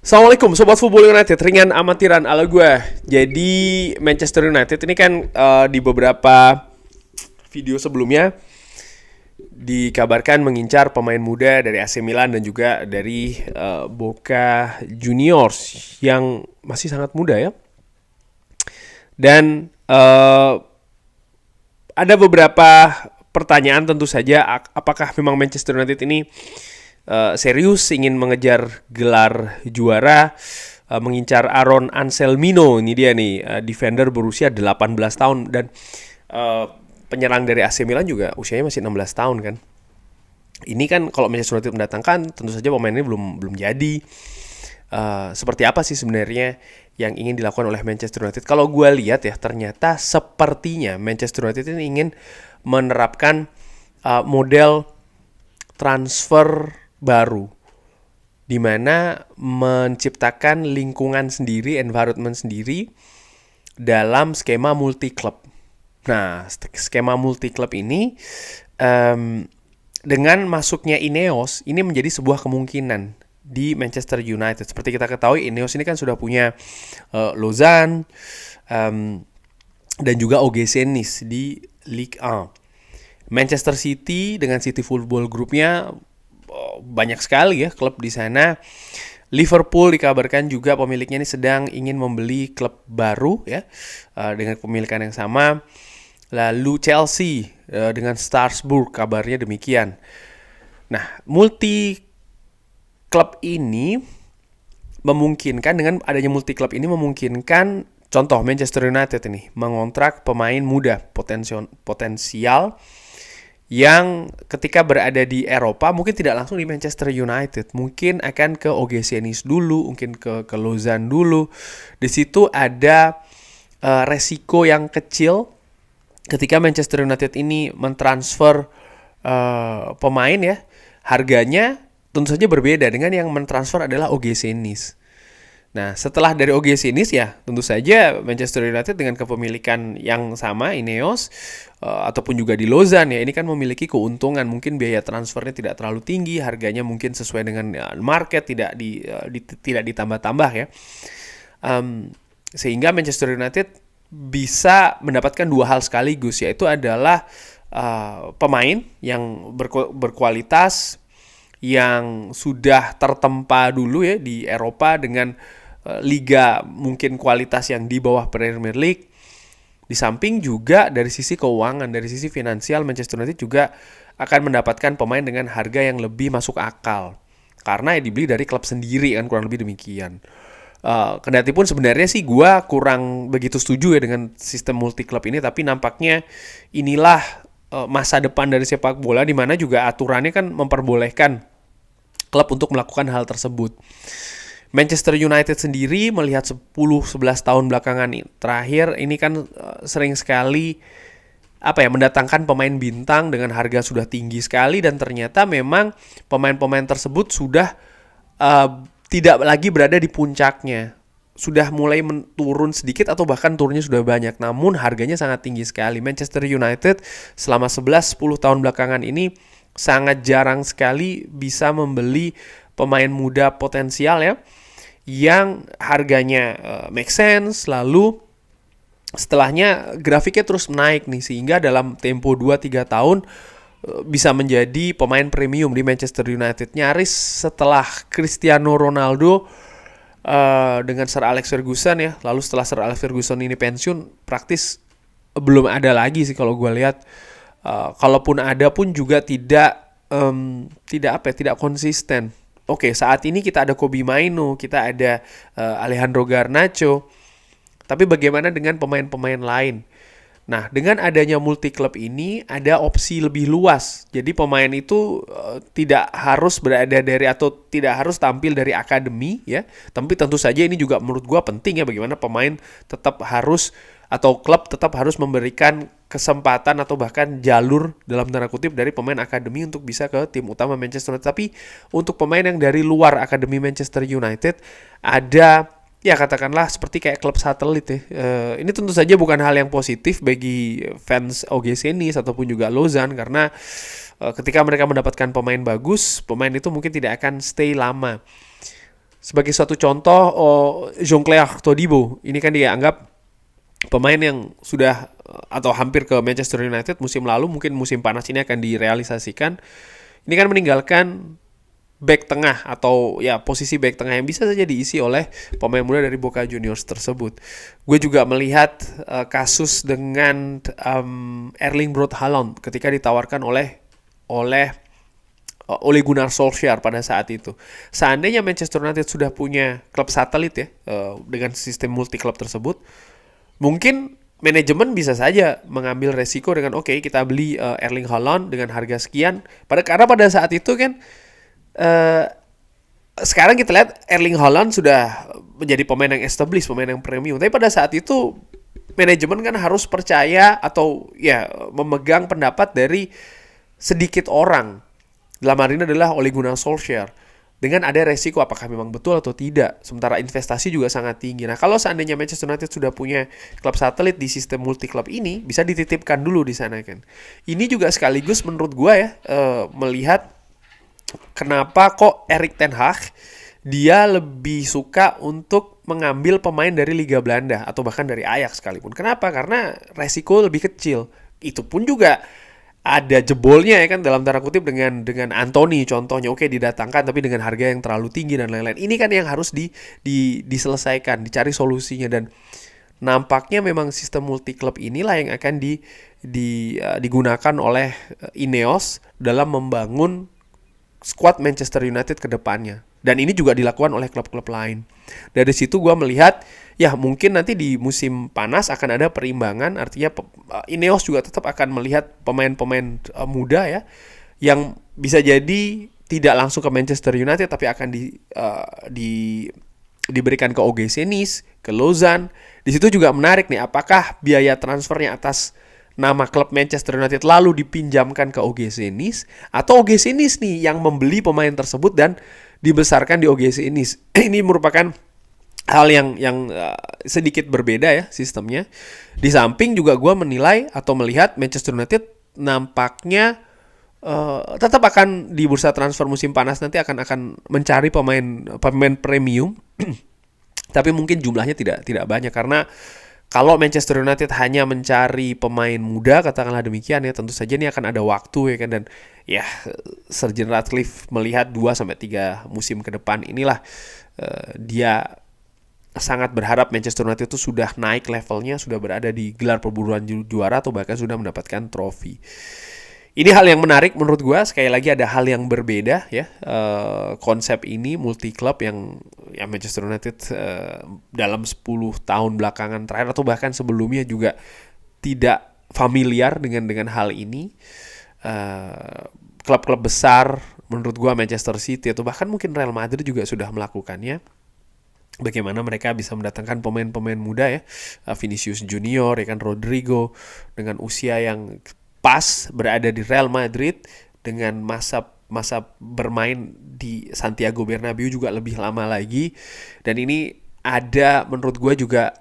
Assalamualaikum Sobat Football United, ringan amatiran ala gue. Jadi Manchester United ini kan di beberapa video sebelumnya dikabarkan mengincar pemain muda dari AC Milan dan juga dari Boca Juniors yang masih sangat muda ya. Dan ada beberapa pertanyaan tentu saja, apakah memang Manchester United ini serius ingin mengejar gelar juara, mengincar Aaron Anselmino. Ini dia nih, defender berusia 18 tahun dan penyerang dari AC Milan juga usianya masih 16 tahun kan. Ini kan kalau Manchester United mendatangkan, tentu saja pemain ini belum jadi. Seperti apa sih sebenarnya yang ingin dilakukan oleh Manchester United? Kalau gue lihat ya, ternyata sepertinya Manchester United ini ingin menerapkan model transfer baru, di mana menciptakan lingkungan sendiri, environment sendiri dalam skema multi club. Nah, skema multi club ini dengan masuknya Ineos ini menjadi sebuah kemungkinan di Manchester United. Seperti kita ketahui, Ineos ini kan sudah punya Lausanne dan juga OGC Nice di Ligue 1. Manchester City dengan City Football Group-nya banyak sekali ya klub di sana. Liverpool dikabarkan juga pemiliknya ini sedang ingin membeli klub baru ya, dengan pemilikan yang sama. Lalu Chelsea dengan Strasbourg, kabarnya demikian. Nah, multi klub ini memungkinkan, dengan adanya multi klub ini memungkinkan, contoh Manchester United ini mengontrak pemain muda potensial yang ketika berada di Eropa mungkin tidak langsung di Manchester United, mungkin akan ke OGC Nice dulu, mungkin ke Lausanne dulu. Di situ ada resiko yang kecil ketika Manchester United ini mentransfer pemain ya, harganya tentu saja berbeda dengan yang mentransfer adalah OGC Nice. Nah, setelah dari OGC Nice ya, tentu saja Manchester United dengan kepemilikan yang sama, Ineos, ataupun juga di Lausanne ya, ini kan memiliki keuntungan. Mungkin biaya transfernya tidak terlalu tinggi, harganya mungkin sesuai dengan market, tidak ditambah-tambah ya. Sehingga Manchester United bisa mendapatkan dua hal sekaligus, yaitu adalah pemain yang berkualitas, yang sudah tertempa dulu ya di Eropa dengan liga mungkin kualitas yang di bawah Premier League. Di samping juga dari sisi keuangan, dari sisi finansial, Manchester United juga akan mendapatkan pemain dengan harga yang lebih masuk akal, karena ya dibeli dari klub sendiri kan, kurang lebih demikian. Kendati pun sebenarnya sih gue kurang begitu setuju ya dengan sistem multi klub ini, tapi nampaknya inilah masa depan dari sepak bola, di mana juga aturannya kan memperbolehkan klub untuk melakukan hal tersebut. Manchester United sendiri melihat 10-11 tahun belakangan terakhir ini kan sering sekali mendatangkan pemain bintang dengan harga sudah tinggi sekali, dan ternyata memang pemain-pemain tersebut sudah tidak lagi berada di puncaknya, sudah mulai turun sedikit atau bahkan turunnya sudah banyak, namun harganya sangat tinggi sekali. Manchester United selama 11-10 tahun belakangan ini sangat jarang sekali bisa membeli pemain muda potensial ya, yang harganya make sense, lalu setelahnya grafiknya terus naik nih, sehingga dalam tempo 2-3 tahun bisa menjadi pemain premium di Manchester United. Nyaris setelah Cristiano Ronaldo dengan Sir Alex Ferguson ya, lalu setelah Sir Alex Ferguson ini pensiun, praktis belum ada lagi sih kalau gue lihat. Kalaupun ada pun juga tidak konsisten. Oke, saat ini kita ada Kobbie Mainoo, kita ada Alejandro Garnacho, tapi bagaimana dengan pemain-pemain lain? Nah, dengan adanya multi club ini ada opsi lebih luas. Jadi pemain itu tidak harus berada dari atau tidak harus tampil dari akademi ya. Tapi tentu saja ini juga menurut gue penting ya, bagaimana pemain tetap harus atau klub tetap harus memberikan kesempatan atau bahkan jalur dalam tanda kutip dari pemain akademi untuk bisa ke tim utama Manchester United. Tapi untuk pemain yang dari luar akademi Manchester United ada ya katakanlah seperti kayak klub satelit ya. Ini tentu saja bukan hal yang positif bagi fans OGC Nice ataupun juga Lausanne, karena ketika mereka mendapatkan pemain bagus, pemain itu mungkin tidak akan stay lama. Sebagai suatu contoh, Jean-Claire Todibo ini kan dianggap pemain yang sudah atau hampir ke Manchester United musim lalu, mungkin musim panas ini akan direalisasikan. Ini kan meninggalkan back tengah atau ya posisi back tengah yang bisa saja diisi oleh pemain muda dari Boca Juniors tersebut. Gue juga melihat kasus dengan Erling Braut Haaland ketika ditawarkan oleh Ole Gunnar Solskjaer pada saat itu. Seandainya Manchester United sudah punya klub satelit ya dengan sistem multi klub tersebut, mungkin manajemen bisa saja mengambil resiko dengan kita beli Erling Haaland dengan harga sekian. Karena pada saat itu kan sekarang kita lihat Erling Haaland sudah menjadi pemain yang established, pemain yang premium. Tapi pada saat itu manajemen kan harus percaya atau ya memegang pendapat dari sedikit orang. Dalam hal ini adalah Ole Gunnar Solskjaer. Dengan ada resiko apakah memang betul atau tidak. Sementara investasi juga sangat tinggi. Nah, kalau seandainya Manchester United sudah punya klub satelit di sistem multi klub ini, bisa dititipkan dulu di sana kan. Ini juga sekaligus menurut gue ya melihat kenapa kok Erik ten Hag dia lebih suka untuk mengambil pemain dari Liga Belanda atau bahkan dari Ajax sekalipun. Kenapa? Karena resiko lebih kecil. Itu pun juga ada jebolnya ya kan dalam tanda kutip dengan Anthony contohnya. Didatangkan tapi dengan harga yang terlalu tinggi dan lain-lain. Ini kan yang harus diselesaikan, dicari solusinya, dan nampaknya memang sistem multi klub inilah yang akan digunakan oleh Ineos dalam membangun skuad Manchester United ke depannya. Dan ini juga dilakukan oleh klub-klub lain. Dari situ gue melihat, ya mungkin nanti di musim panas akan ada perimbangan. Artinya Ineos juga tetap akan melihat pemain-pemain muda ya, yang bisa jadi tidak langsung ke Manchester United, tapi akan diberikan ke OGC Nice, ke Lausanne. Di situ juga menarik nih, apakah biaya transfernya atas nama klub Manchester United lalu dipinjamkan ke OGC Nice, atau OGC Nice nih yang membeli pemain tersebut dan dibesarkan di OGC Nice. Ini merupakan hal yang sedikit berbeda ya sistemnya. Di samping juga gue menilai atau melihat Manchester United nampaknya tetap akan di bursa transfer musim panas nanti akan mencari pemain premium. Tapi mungkin jumlahnya tidak banyak, karena kalau Manchester United hanya mencari pemain muda, katakanlah demikian ya, tentu saja ini akan ada waktu ya kan, dan ya Sir Jim Ratcliffe melihat 2-3 musim ke depan inilah dia sangat berharap Manchester United itu sudah naik levelnya, sudah berada di gelar perburuan juara atau bahkan sudah mendapatkan trofi. Ini hal yang menarik menurut gue. Sekali lagi ada hal yang berbeda ya, konsep ini multi club yang ya Manchester United dalam 10 tahun belakangan terakhir atau bahkan sebelumnya juga tidak familiar dengan hal ini. Klub-klub besar menurut gue Manchester City atau bahkan mungkin Real Madrid juga sudah melakukannya. Bagaimana mereka bisa mendatangkan pemain-pemain muda ya, Vinicius Junior ya kan, Rodrigo dengan usia yang pas berada di Real Madrid, dengan masa bermain di Santiago Bernabeu juga lebih lama lagi. Dan ini ada menurut gue juga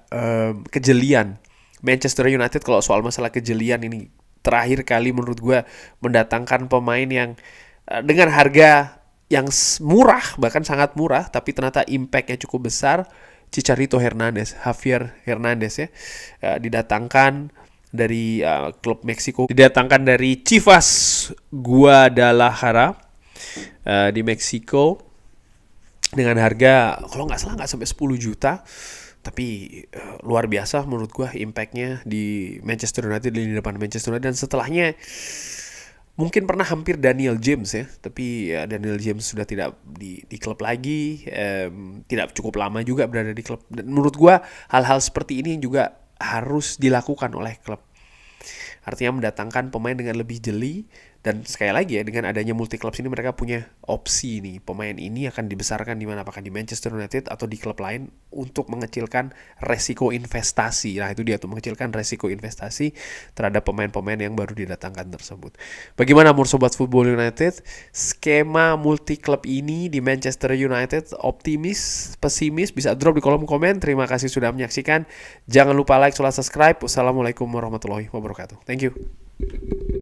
kejelian Manchester United kalau soal masalah kejelian ini. Terakhir kali menurut gue mendatangkan pemain yang dengan harga yang murah, bahkan sangat murah, tapi ternyata impact-nya cukup besar. Javier Hernandez ya, didatangkan dari klub Meksiko, didatangkan dari Chivas Guadalajara di Meksiko dengan harga kalau nggak salah nggak sampai 10 juta, tapi luar biasa menurut gue impact-nya di Manchester United, di depan Manchester United. Dan setelahnya mungkin pernah hampir Daniel James ya, tapi Daniel James sudah tidak di klub lagi, tidak cukup lama juga berada di klub. Dan menurut gue hal-hal seperti ini juga harus dilakukan oleh klub. Artinya mendatangkan pemain dengan lebih jeli. Dan sekali lagi ya, dengan adanya multi clubs ini mereka punya opsi nih, pemain ini akan dibesarkan di mana, apakah di Manchester United atau di klub lain, untuk mengecilkan resiko investasi. Nah itu dia tuh, mengecilkan resiko investasi terhadap pemain-pemain yang baru didatangkan tersebut. Bagaimana menurut Sobat Football United? Skema multi club ini di Manchester United, optimis, pesimis? Bisa drop di kolom komen. Terima kasih sudah menyaksikan. Jangan lupa like, subscribe. Wassalamualaikum warahmatullahi wabarakatuh. Thank you.